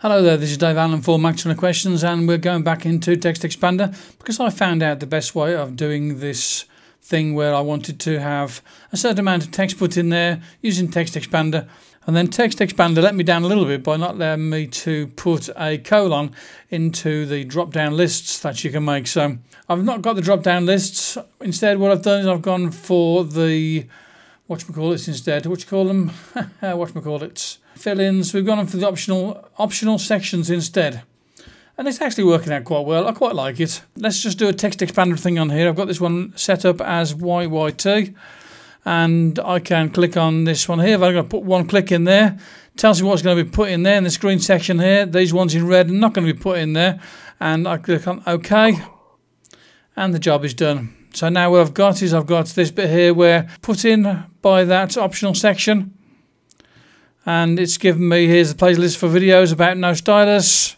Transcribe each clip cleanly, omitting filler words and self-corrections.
Hello there, this is Dave Allen for Max 20 Questions, and we're going back into TextExpander because I found out the best way of doing this thing where I wanted to have a certain amount of text put in there using TextExpander, and then TextExpander let me down a little bit by not letting me to put a colon into the drop down lists that you can make. So I've not got the drop down lists. Instead what I've done is I've gone for the whatchamacallits instead. What you call them? Whatchamacallits. Fill-ins. We've gone for the optional sections instead. And it's actually working out quite well. I quite like it. Let's just do a TextExpander thing on here. I've got this one set up as YYT. And I can click on this one here. If I'm going to put one click in there, it tells me what's going to be put in there in this green section here. These ones in red are not going to be put in there. And I click on OK. And the job is done. So now what I've got is I've got this bit here where put in by that optional section, and it's given me, here's the playlist for videos about No Stylus,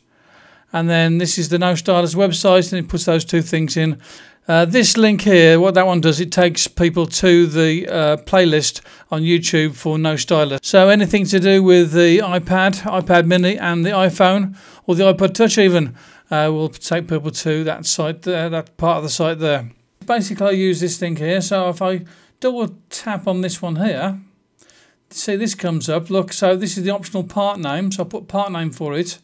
and then this is the No Stylus website, and it puts those two things in. This link here, what that one does, it takes people to the playlist on YouTube for No Stylus. So anything to do with the iPad Mini and the iPhone, or the iPod Touch even, will take people to that site there, that part of the site there. Basically I use this thing here, so if I double tap on this one here, see this comes up, look, so this is the optional part name, so I put part name for it.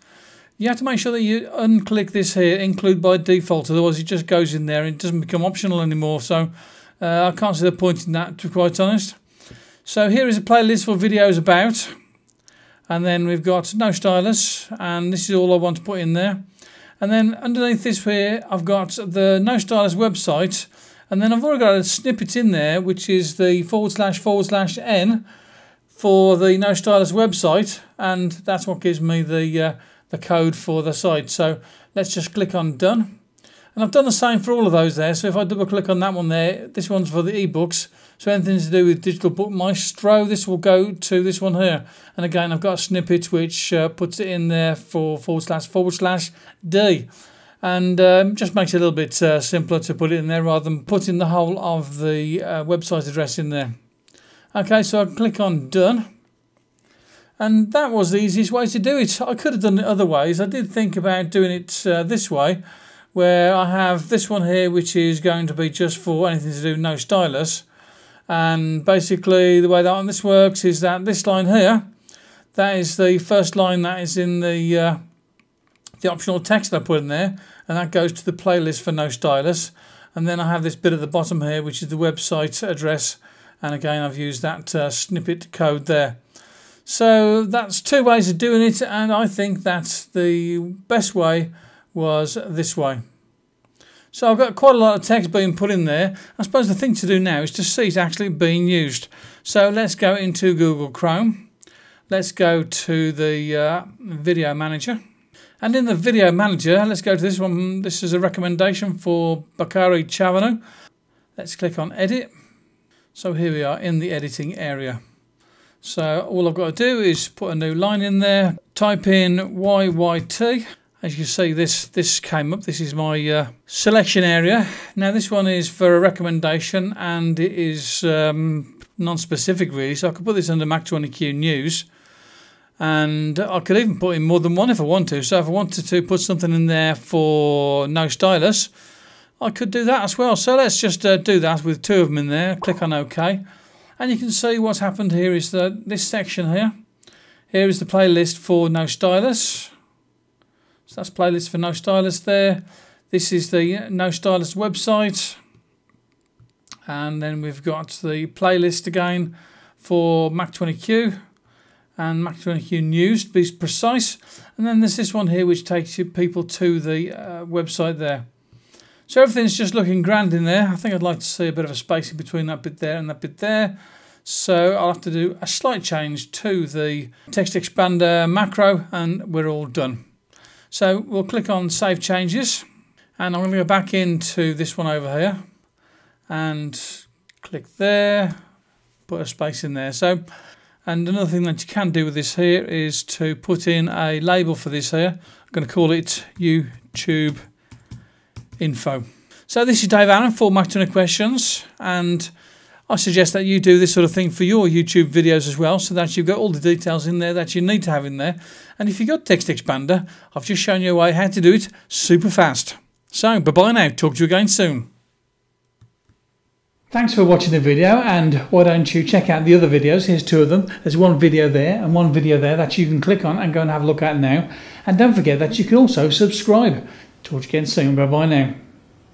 You have to make sure that you unclick this here, include by default, otherwise it just goes in there and it doesn't become optional anymore, so I can't see the point in that, to be quite honest. So here is a playlist for videos about, and then we've got No Stylus, and this is all I want to put in there. And then underneath this here, I've got the No Stylus website, and then I've already got a snippet in there, which is the //n for the No Stylus website, and that's what gives me the code for the site. So let's just click on Done. And I've done the same for all of those there. So if I double click on that one there, this one's for the ebooks. So anything to do with Digital Book Maestro, this will go to this one here. And again, I've got a snippet which puts it in there for //d. And just makes it a little bit simpler to put it in there rather than putting the whole of the website address in there. Okay, so I click on Done. And that was the easiest way to do it. I could have done it other ways. I did think about doing it this way, where I have this one here which is going to be just for anything to do with No Stylus, and basically the way that this works is that this line here, that is the first line that is in the optional text that I put in there, and that goes to the playlist for No Stylus. And then I have this bit at the bottom here which is the website address, and again I've used that snippet code there. So that's two ways of doing it, and I think that the best way was this way. So I've got quite a lot of text being put in there. I suppose the thing to do now is to see it actually being used. So let's go into Google Chrome. Let's go to the Video Manager. And in the Video Manager, let's go to this one. This is a recommendation for Bakari Chavanu. Let's click on Edit. So here we are in the editing area. So all I've got to do is put a new line in there, type in YYT. As you can see, this came up. This is my selection area. Now this one is for a recommendation, and it is non-specific really, so I could put this under Mac 20Q News, and I could even put in more than one if I want to. So if I wanted to put something in there for No Stylus, I could do that as well. So let's just do that with two of them in there. Click on OK. And you can see what's happened here is that this section here is the playlist for No Stylus. So that's playlist for No Stylus there. This is the No Stylus website. And then we've got the playlist again for Mac 20Q and Mac 20Q News to be precise. And then there's this one here which takes you people to the website there. So everything's just looking grand in there. I think I'd like to see a bit of a spacing between that bit there and that bit there. So I'll have to do a slight change to the TextExpander macro, and we're all done. So we'll click on Save Changes, and I'm going to go back into this one over here and click there, put a space in there. So, and another thing that you can do with this here is to put in a label for this here. I'm going to call it YouTube Info. So this is Dave Allen for Mac 20 Questions, and I suggest that you do this sort of thing for your YouTube videos as well, so that you've got all the details in there that you need to have in there. And if you've got TextExpander, I've just shown you a way how to do it super fast. So, bye-bye now. Talk to you again soon. Thanks for watching the video, and why don't you check out the other videos. Here's two of them. There's one video there and one video there that you can click on and go and have a look at now. And don't forget that you can also subscribe. Talk to you again soon. Bye-bye now.